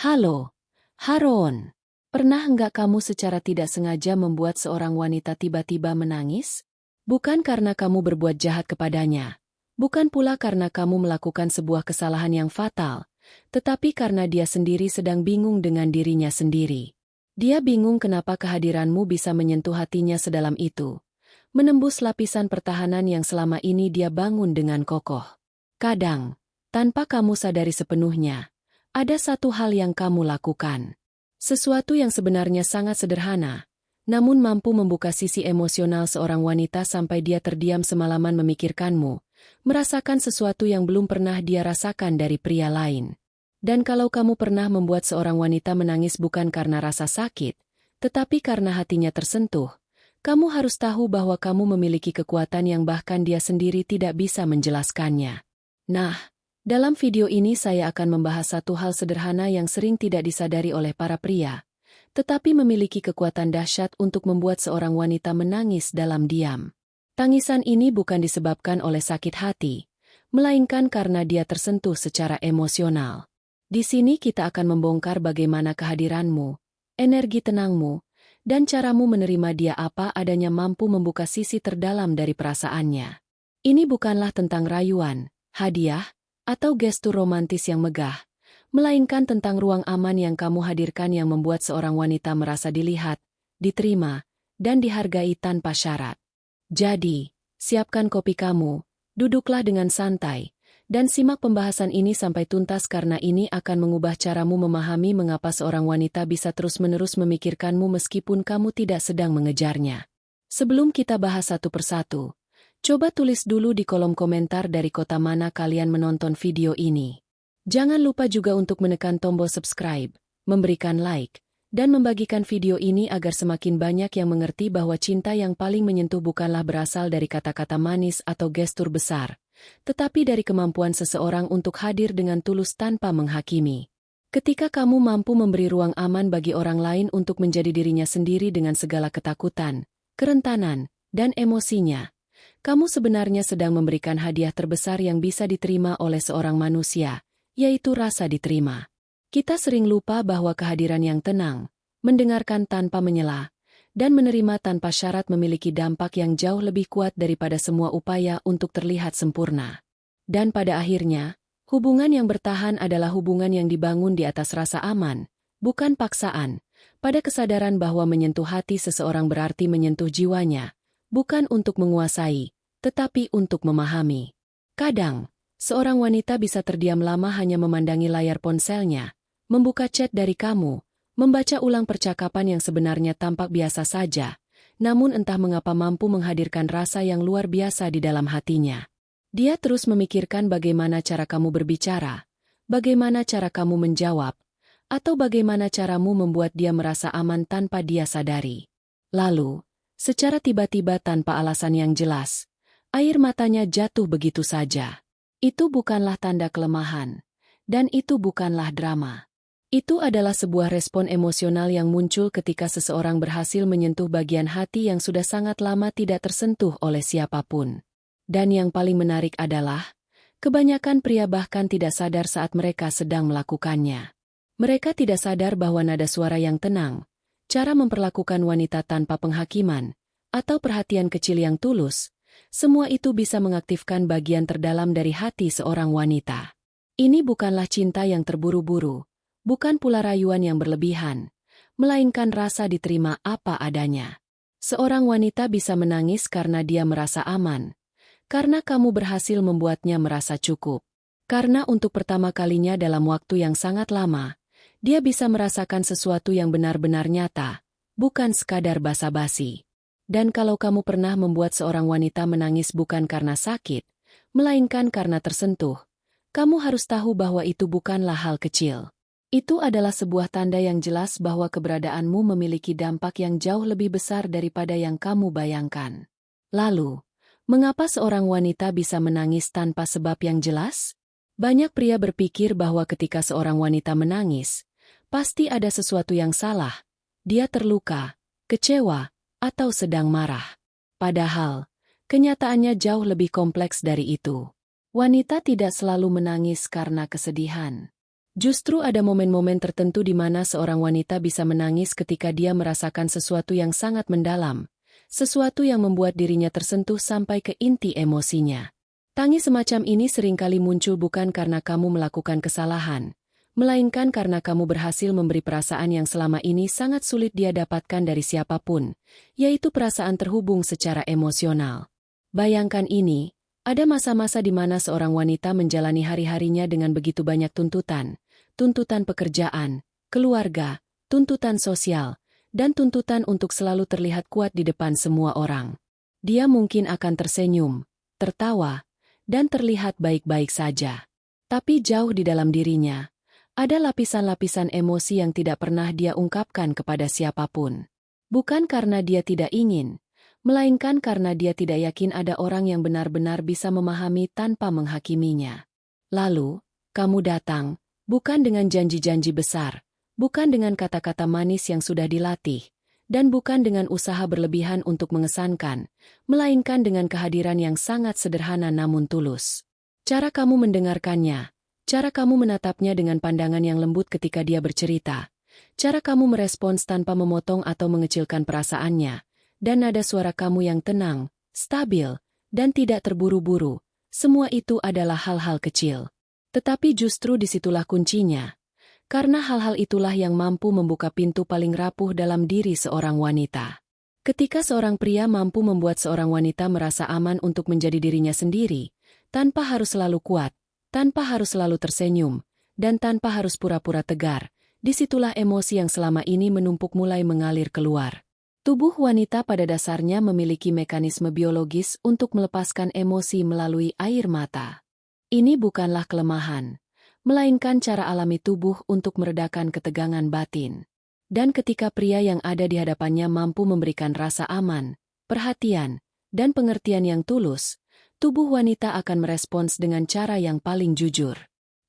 Halo, Haron. Pernah enggak kamu secara tidak sengaja membuat seorang wanita tiba-tiba menangis? Bukan karena kamu berbuat jahat kepadanya. Bukan pula karena kamu melakukan sebuah kesalahan yang fatal, tetapi karena dia sendiri sedang bingung dengan dirinya sendiri. Dia bingung kenapa kehadiranmu bisa menyentuh hatinya sedalam itu, menembus lapisan pertahanan yang selama ini dia bangun dengan kokoh. Kadang, tanpa kamu sadari sepenuhnya, ada satu hal yang kamu lakukan. Sesuatu yang sebenarnya sangat sederhana, namun mampu membuka sisi emosional seorang wanita sampai dia terdiam semalaman memikirkanmu, merasakan sesuatu yang belum pernah dia rasakan dari pria lain. Dan kalau kamu pernah membuat seorang wanita menangis bukan karena rasa sakit, tetapi karena hatinya tersentuh, kamu harus tahu bahwa kamu memiliki kekuatan yang bahkan dia sendiri tidak bisa menjelaskannya. Nah, dalam video ini saya akan membahas satu hal sederhana yang sering tidak disadari oleh para pria, tetapi memiliki kekuatan dahsyat untuk membuat seorang wanita menangis dalam diam. Tangisan ini bukan disebabkan oleh sakit hati, melainkan karena dia tersentuh secara emosional. Di sini kita akan membongkar bagaimana kehadiranmu, energi tenangmu, dan caramu menerima dia apa adanya mampu membuka sisi terdalam dari perasaannya. Ini bukanlah tentang rayuan, hadiah, atau gestur romantis yang megah, melainkan tentang ruang aman yang kamu hadirkan yang membuat seorang wanita merasa dilihat, diterima, dan dihargai tanpa syarat. Jadi, siapkan kopi kamu, duduklah dengan santai, dan simak pembahasan ini sampai tuntas karena ini akan mengubah caramu memahami mengapa seorang wanita bisa terus-menerus memikirkanmu meskipun kamu tidak sedang mengejarnya. Sebelum kita bahas satu persatu, coba tulis dulu di kolom komentar dari kota mana kalian menonton video ini. Jangan lupa juga untuk menekan tombol subscribe, memberikan like, dan membagikan video ini agar semakin banyak yang mengerti bahwa cinta yang paling menyentuh bukanlah berasal dari kata-kata manis atau gestur besar, tetapi dari kemampuan seseorang untuk hadir dengan tulus tanpa menghakimi. Ketika kamu mampu memberi ruang aman bagi orang lain untuk menjadi dirinya sendiri dengan segala ketakutan, kerentanan, dan emosinya, kamu sebenarnya sedang memberikan hadiah terbesar yang bisa diterima oleh seorang manusia, yaitu rasa diterima. Kita sering lupa bahwa kehadiran yang tenang, mendengarkan tanpa menyela, dan menerima tanpa syarat memiliki dampak yang jauh lebih kuat daripada semua upaya untuk terlihat sempurna. Dan pada akhirnya, hubungan yang bertahan adalah hubungan yang dibangun di atas rasa aman, bukan paksaan, pada kesadaran bahwa menyentuh hati seseorang berarti menyentuh jiwanya, bukan untuk menguasai, tetapi untuk memahami. Kadang, seorang wanita bisa terdiam lama hanya memandangi layar ponselnya, membuka chat dari kamu, membaca ulang percakapan yang sebenarnya tampak biasa saja, namun entah mengapa mampu menghadirkan rasa yang luar biasa di dalam hatinya. Dia terus memikirkan bagaimana cara kamu berbicara, bagaimana cara kamu menjawab, atau bagaimana caramu membuat dia merasa aman tanpa dia sadari. Lalu, secara tiba-tiba tanpa alasan yang jelas, air matanya jatuh begitu saja. Itu bukanlah tanda kelemahan, dan itu bukanlah drama. Itu adalah sebuah respon emosional yang muncul ketika seseorang berhasil menyentuh bagian hati yang sudah sangat lama tidak tersentuh oleh siapapun. Dan yang paling menarik adalah, kebanyakan pria bahkan tidak sadar saat mereka sedang melakukannya. Mereka tidak sadar bahwa nada suara yang tenang, cara memperlakukan wanita tanpa penghakiman, atau perhatian kecil yang tulus, semua itu bisa mengaktifkan bagian terdalam dari hati seorang wanita. Ini bukanlah cinta yang terburu-buru, bukan pula rayuan yang berlebihan, melainkan rasa diterima apa adanya. Seorang wanita bisa menangis karena dia merasa aman, karena kamu berhasil membuatnya merasa cukup. Karena untuk pertama kalinya dalam waktu yang sangat lama, dia bisa merasakan sesuatu yang benar-benar nyata, bukan sekadar basa-basi. Dan kalau kamu pernah membuat seorang wanita menangis bukan karena sakit, melainkan karena tersentuh, kamu harus tahu bahwa itu bukanlah hal kecil. Itu adalah sebuah tanda yang jelas bahwa keberadaanmu memiliki dampak yang jauh lebih besar daripada yang kamu bayangkan. Lalu, mengapa seorang wanita bisa menangis tanpa sebab yang jelas? Banyak pria berpikir bahwa ketika seorang wanita menangis, pasti ada sesuatu yang salah. Dia terluka, kecewa, atau sedang marah. Padahal, kenyataannya jauh lebih kompleks dari itu. Wanita tidak selalu menangis karena kesedihan. Justru ada momen-momen tertentu di mana seorang wanita bisa menangis ketika dia merasakan sesuatu yang sangat mendalam, sesuatu yang membuat dirinya tersentuh sampai ke inti emosinya. Tangis semacam ini seringkali muncul bukan karena kamu melakukan kesalahan, melainkan karena kamu berhasil memberi perasaan yang selama ini sangat sulit dia dapatkan dari siapapun, yaitu perasaan terhubung secara emosional. Bayangkan ini, ada masa-masa di mana seorang wanita menjalani hari-harinya dengan begitu banyak tuntutan pekerjaan, keluarga, tuntutan sosial, dan tuntutan untuk selalu terlihat kuat di depan semua orang. Dia mungkin akan tersenyum, tertawa, dan terlihat baik-baik saja. Tapi jauh di dalam dirinya, ada lapisan-lapisan emosi yang tidak pernah dia ungkapkan kepada siapapun. Bukan karena dia tidak ingin, melainkan karena dia tidak yakin ada orang yang benar-benar bisa memahami tanpa menghakiminya. Lalu, kamu datang, bukan dengan janji-janji besar, bukan dengan kata-kata manis yang sudah dilatih, dan bukan dengan usaha berlebihan untuk mengesankan, melainkan dengan kehadiran yang sangat sederhana namun tulus. Cara kamu mendengarkannya, cara kamu menatapnya dengan pandangan yang lembut ketika dia bercerita, cara kamu merespons tanpa memotong atau mengecilkan perasaannya, dan nada suara kamu yang tenang, stabil, dan tidak terburu-buru, semua itu adalah hal-hal kecil. Tetapi justru disitulah kuncinya, karena hal-hal itulah yang mampu membuka pintu paling rapuh dalam diri seorang wanita. Ketika seorang pria mampu membuat seorang wanita merasa aman untuk menjadi dirinya sendiri, tanpa harus selalu kuat, tanpa harus selalu tersenyum, dan tanpa harus pura-pura tegar, disitulah emosi yang selama ini menumpuk mulai mengalir keluar. Tubuh wanita pada dasarnya memiliki mekanisme biologis untuk melepaskan emosi melalui air mata. Ini bukanlah kelemahan, melainkan cara alami tubuh untuk meredakan ketegangan batin. Dan ketika pria yang ada di hadapannya mampu memberikan rasa aman, perhatian, dan pengertian yang tulus, tubuh wanita akan merespons dengan cara yang paling jujur.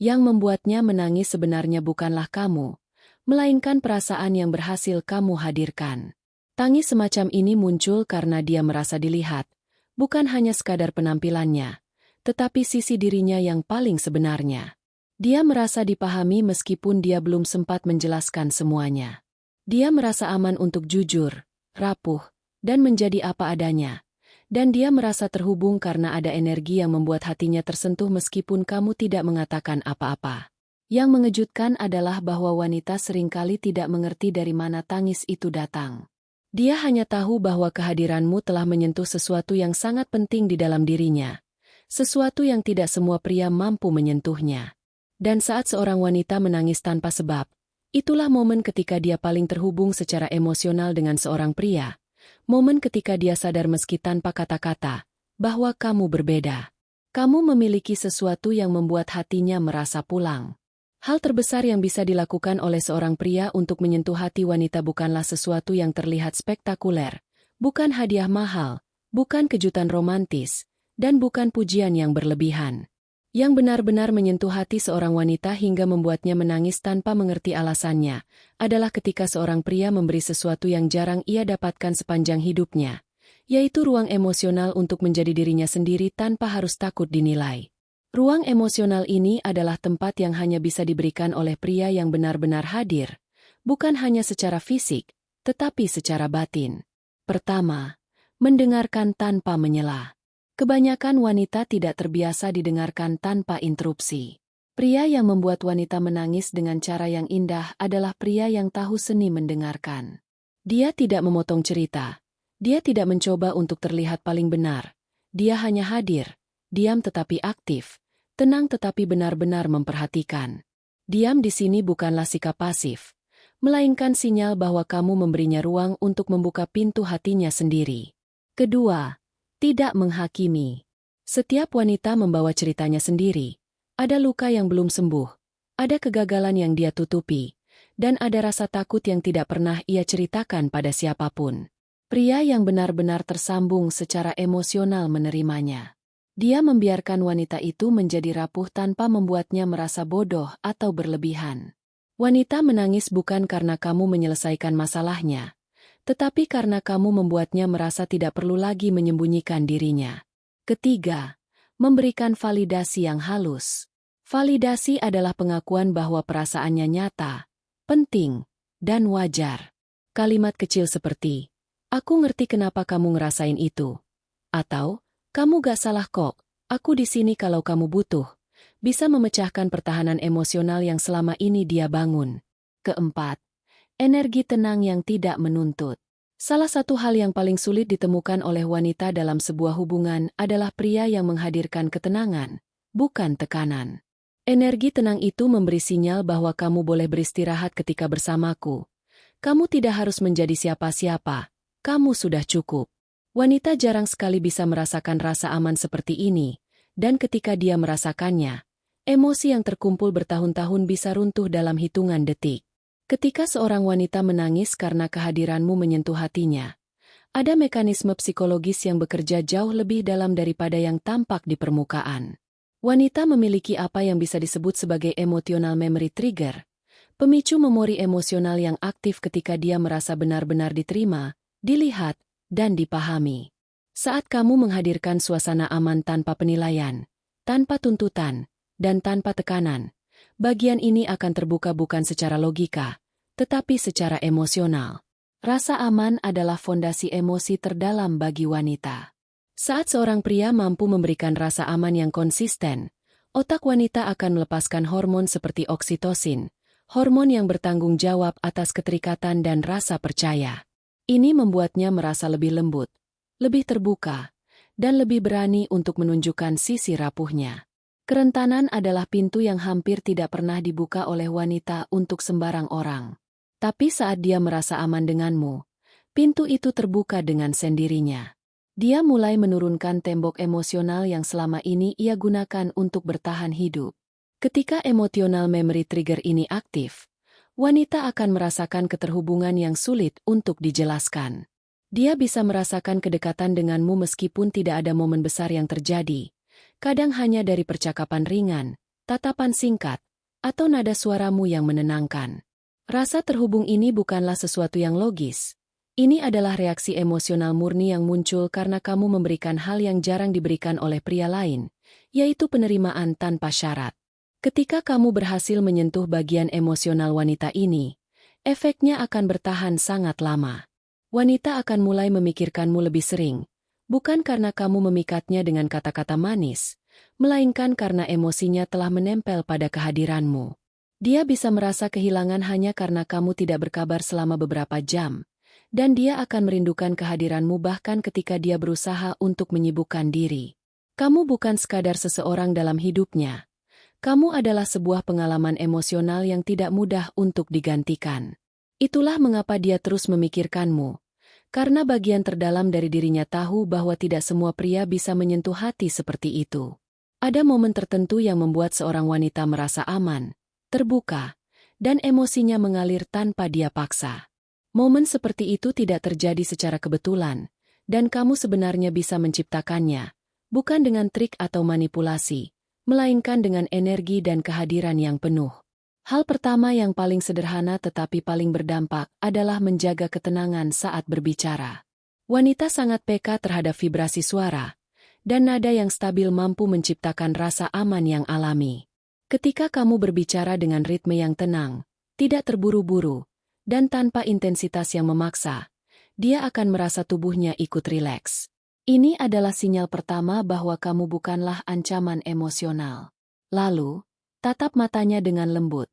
Yang membuatnya menangis sebenarnya bukanlah kamu, melainkan perasaan yang berhasil kamu hadirkan. Tangis semacam ini muncul karena dia merasa dilihat, bukan hanya sekadar penampilannya, tetapi sisi dirinya yang paling sebenarnya. Dia merasa dipahami meskipun dia belum sempat menjelaskan semuanya. Dia merasa aman untuk jujur, rapuh, dan menjadi apa adanya. Dan dia merasa terhubung karena ada energi yang membuat hatinya tersentuh meskipun kamu tidak mengatakan apa-apa. Yang mengejutkan adalah bahwa wanita seringkali tidak mengerti dari mana tangis itu datang. Dia hanya tahu bahwa kehadiranmu telah menyentuh sesuatu yang sangat penting di dalam dirinya. Sesuatu yang tidak semua pria mampu menyentuhnya. Dan saat seorang wanita menangis tanpa sebab, itulah momen ketika dia paling terhubung secara emosional dengan seorang pria. Momen ketika dia sadar meski tanpa kata-kata, bahwa kamu berbeda. Kamu memiliki sesuatu yang membuat hatinya merasa pulang. Hal terbesar yang bisa dilakukan oleh seorang pria untuk menyentuh hati wanita bukanlah sesuatu yang terlihat spektakuler, bukan hadiah mahal, bukan kejutan romantis, dan bukan pujian yang berlebihan. Yang benar-benar menyentuh hati seorang wanita hingga membuatnya menangis tanpa mengerti alasannya, adalah ketika seorang pria memberi sesuatu yang jarang ia dapatkan sepanjang hidupnya, yaitu ruang emosional untuk menjadi dirinya sendiri tanpa harus takut dinilai. Ruang emosional ini adalah tempat yang hanya bisa diberikan oleh pria yang benar-benar hadir, bukan hanya secara fisik, tetapi secara batin. Pertama, mendengarkan tanpa menyela. Kebanyakan wanita tidak terbiasa didengarkan tanpa interupsi. Pria yang membuat wanita menangis dengan cara yang indah adalah pria yang tahu seni mendengarkan. Dia tidak memotong cerita. Dia tidak mencoba untuk terlihat paling benar. Dia hanya hadir, diam tetapi aktif, tenang tetapi benar-benar memperhatikan. Diam di sini bukanlah sikap pasif, melainkan sinyal bahwa kamu memberinya ruang untuk membuka pintu hatinya sendiri. Kedua, tidak menghakimi. Setiap wanita membawa ceritanya sendiri. Ada luka yang belum sembuh, ada kegagalan yang dia tutupi, dan ada rasa takut yang tidak pernah ia ceritakan pada siapapun. Pria yang benar-benar tersambung secara emosional menerimanya. Dia membiarkan wanita itu menjadi rapuh tanpa membuatnya merasa bodoh atau berlebihan. Wanita menangis bukan karena kamu menyelesaikan masalahnya, tetapi karena kamu membuatnya merasa tidak perlu lagi menyembunyikan dirinya. Ketiga, memberikan validasi yang halus. Validasi adalah pengakuan bahwa perasaannya nyata, penting, dan wajar. Kalimat kecil seperti, "Aku ngerti kenapa kamu ngerasain itu." Atau, "Kamu gak salah kok, aku di sini kalau kamu butuh." Bisa memecahkan pertahanan emosional yang selama ini dia bangun. Keempat, energi tenang yang tidak menuntut. Salah satu hal yang paling sulit ditemukan oleh wanita dalam sebuah hubungan adalah pria yang menghadirkan ketenangan, bukan tekanan. Energi tenang itu memberi sinyal bahwa kamu boleh beristirahat ketika bersamaku. Kamu tidak harus menjadi siapa-siapa, kamu sudah cukup. Wanita jarang sekali bisa merasakan rasa aman seperti ini, dan ketika dia merasakannya, emosi yang terkumpul bertahun-tahun bisa runtuh dalam hitungan detik. Ketika seorang wanita menangis karena kehadiranmu menyentuh hatinya, ada mekanisme psikologis yang bekerja jauh lebih dalam daripada yang tampak di permukaan. Wanita memiliki apa yang bisa disebut sebagai emotional memory trigger, pemicu memori emosional yang aktif ketika dia merasa benar-benar diterima, dilihat, dan dipahami. Saat kamu menghadirkan suasana aman tanpa penilaian, tanpa tuntutan, dan tanpa tekanan, bagian ini akan terbuka bukan secara logika, tetapi secara emosional. Rasa aman adalah fondasi emosi terdalam bagi wanita. Saat seorang pria mampu memberikan rasa aman yang konsisten, otak wanita akan melepaskan hormon seperti oksitosin, hormon yang bertanggung jawab atas keterikatan dan rasa percaya. Ini membuatnya merasa lebih lembut, lebih terbuka, dan lebih berani untuk menunjukkan sisi rapuhnya. Kerentanan adalah pintu yang hampir tidak pernah dibuka oleh wanita untuk sembarang orang. Tapi saat dia merasa aman denganmu, pintu itu terbuka dengan sendirinya. Dia mulai menurunkan tembok emosional yang selama ini ia gunakan untuk bertahan hidup. Ketika emotional memory trigger ini aktif, wanita akan merasakan keterhubungan yang sulit untuk dijelaskan. Dia bisa merasakan kedekatan denganmu meskipun tidak ada momen besar yang terjadi. Kadang hanya dari percakapan ringan, tatapan singkat, atau nada suaramu yang menenangkan. Rasa terhubung ini bukanlah sesuatu yang logis. Ini adalah reaksi emosional murni yang muncul karena kamu memberikan hal yang jarang diberikan oleh pria lain, yaitu penerimaan tanpa syarat. Ketika kamu berhasil menyentuh bagian emosional wanita ini, efeknya akan bertahan sangat lama. Wanita akan mulai memikirkanmu lebih sering, bukan karena kamu memikatnya dengan kata-kata manis, melainkan karena emosinya telah menempel pada kehadiranmu. Dia bisa merasa kehilangan hanya karena kamu tidak berkabar selama beberapa jam, dan dia akan merindukan kehadiranmu bahkan ketika dia berusaha untuk menyibukkan diri. Kamu bukan sekadar seseorang dalam hidupnya. Kamu adalah sebuah pengalaman emosional yang tidak mudah untuk digantikan. Itulah mengapa dia terus memikirkanmu. Karena bagian terdalam dari dirinya tahu bahwa tidak semua pria bisa menyentuh hati seperti itu. Ada momen tertentu yang membuat seorang wanita merasa aman, terbuka, dan emosinya mengalir tanpa dia paksa. Momen seperti itu tidak terjadi secara kebetulan, dan kamu sebenarnya bisa menciptakannya, bukan dengan trik atau manipulasi, melainkan dengan energi dan kehadiran yang penuh. Hal pertama yang paling sederhana tetapi paling berdampak adalah menjaga ketenangan saat berbicara. Wanita sangat peka terhadap vibrasi suara, dan nada yang stabil mampu menciptakan rasa aman yang alami. Ketika kamu berbicara dengan ritme yang tenang, tidak terburu-buru, dan tanpa intensitas yang memaksa, dia akan merasa tubuhnya ikut rileks. Ini adalah sinyal pertama bahwa kamu bukanlah ancaman emosional. Lalu, tatap matanya dengan lembut,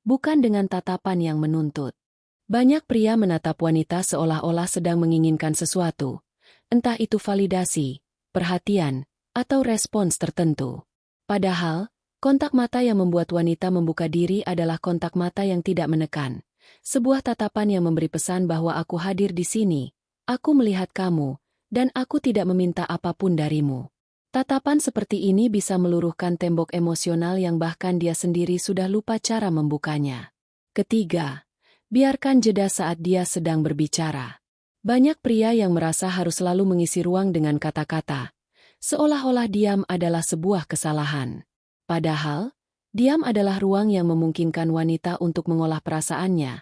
bukan dengan tatapan yang menuntut. Banyak pria menatap wanita seolah-olah sedang menginginkan sesuatu, entah itu validasi, perhatian, atau respons tertentu. Padahal, kontak mata yang membuat wanita membuka diri adalah kontak mata yang tidak menekan. Sebuah tatapan yang memberi pesan bahwa aku hadir di sini, aku melihat kamu, dan aku tidak meminta apapun darimu. Tatapan seperti ini bisa meluruhkan tembok emosional yang bahkan dia sendiri sudah lupa cara membukanya. Ketiga, biarkan jeda saat dia sedang berbicara. Banyak pria yang merasa harus selalu mengisi ruang dengan kata-kata, seolah-olah diam adalah sebuah kesalahan. Padahal, diam adalah ruang yang memungkinkan wanita untuk mengolah perasaannya.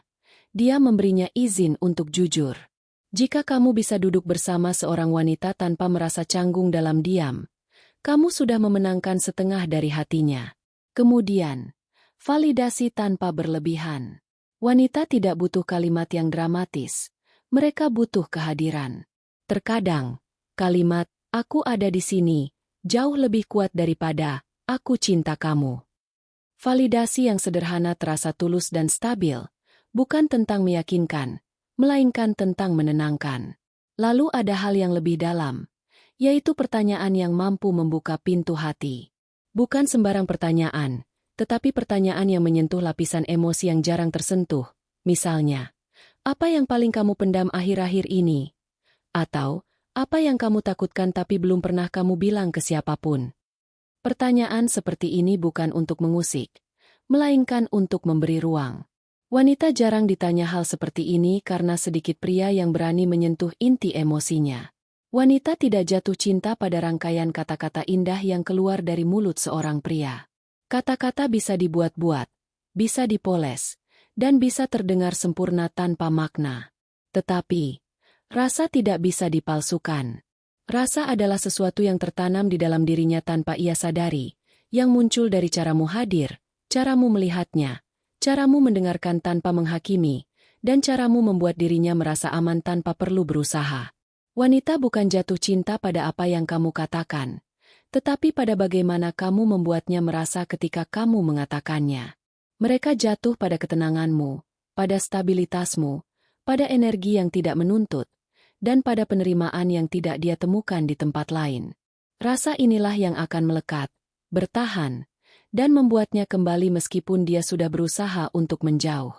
Dia memberinya izin untuk jujur. Jika kamu bisa duduk bersama seorang wanita tanpa merasa canggung dalam diam, kamu sudah memenangkan setengah dari hatinya. Kemudian, validasi tanpa berlebihan. Wanita tidak butuh kalimat yang dramatis. Mereka butuh kehadiran. Terkadang, kalimat, "Aku ada di sini," jauh lebih kuat daripada, "Aku cinta kamu." Validasi yang sederhana terasa tulus dan stabil, bukan tentang meyakinkan, melainkan tentang menenangkan. Lalu ada hal yang lebih dalam, yaitu pertanyaan yang mampu membuka pintu hati. Bukan sembarang pertanyaan, tetapi pertanyaan yang menyentuh lapisan emosi yang jarang tersentuh. Misalnya, apa yang paling kamu pendam akhir-akhir ini? Atau, apa yang kamu takutkan tapi belum pernah kamu bilang ke siapapun? Pertanyaan seperti ini bukan untuk mengusik, melainkan untuk memberi ruang. Wanita jarang ditanya hal seperti ini karena sedikit pria yang berani menyentuh inti emosinya. Wanita tidak jatuh cinta pada rangkaian kata-kata indah yang keluar dari mulut seorang pria. Kata-kata bisa dibuat-buat, bisa dipoles, dan bisa terdengar sempurna tanpa makna. Tetapi, rasa tidak bisa dipalsukan. Rasa adalah sesuatu yang tertanam di dalam dirinya tanpa ia sadari, yang muncul dari caramu hadir, caramu melihatnya, caramu mendengarkan tanpa menghakimi, dan caramu membuat dirinya merasa aman tanpa perlu berusaha. Wanita bukan jatuh cinta pada apa yang kamu katakan, tetapi pada bagaimana kamu membuatnya merasa ketika kamu mengatakannya. Mereka jatuh pada ketenanganmu, pada stabilitasmu, pada energi yang tidak menuntut, dan pada penerimaan yang tidak dia temukan di tempat lain. Rasa inilah yang akan melekat, bertahan, dan membuatnya kembali meskipun dia sudah berusaha untuk menjauh.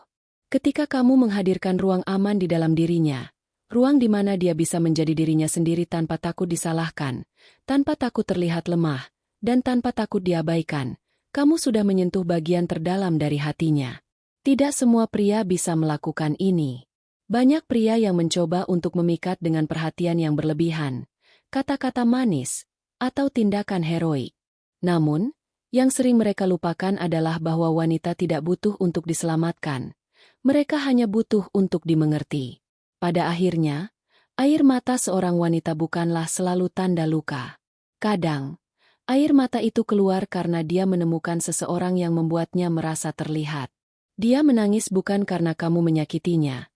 Ketika kamu menghadirkan ruang aman di dalam dirinya, ruang di mana dia bisa menjadi dirinya sendiri tanpa takut disalahkan, tanpa takut terlihat lemah, dan tanpa takut diabaikan, kamu sudah menyentuh bagian terdalam dari hatinya. Tidak semua pria bisa melakukan ini. Banyak pria yang mencoba untuk memikat dengan perhatian yang berlebihan, kata-kata manis, atau tindakan heroik. Namun, yang sering mereka lupakan adalah bahwa wanita tidak butuh untuk diselamatkan. Mereka hanya butuh untuk dimengerti. Pada akhirnya, air mata seorang wanita bukanlah selalu tanda luka. Kadang, air mata itu keluar karena dia menemukan seseorang yang membuatnya merasa terlihat. Dia menangis bukan karena kamu menyakitinya,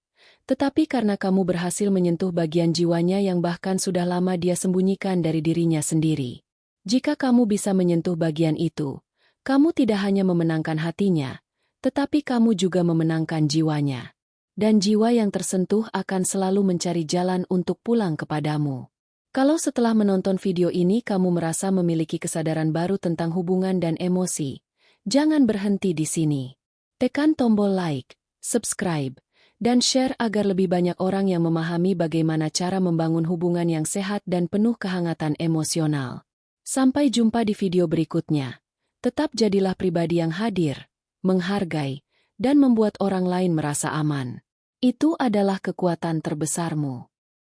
tetapi karena kamu berhasil menyentuh bagian jiwanya yang bahkan sudah lama dia sembunyikan dari dirinya sendiri. Jika kamu bisa menyentuh bagian itu, kamu tidak hanya memenangkan hatinya, tetapi kamu juga memenangkan jiwanya. Dan jiwa yang tersentuh akan selalu mencari jalan untuk pulang kepadamu. Kalau setelah menonton video ini kamu merasa memiliki kesadaran baru tentang hubungan dan emosi, jangan berhenti di sini. Tekan tombol like, subscribe, dan share agar lebih banyak orang yang memahami bagaimana cara membangun hubungan yang sehat dan penuh kehangatan emosional. Sampai jumpa di video berikutnya. Tetap jadilah pribadi yang hadir, menghargai, dan membuat orang lain merasa aman. Itu adalah kekuatan terbesarmu.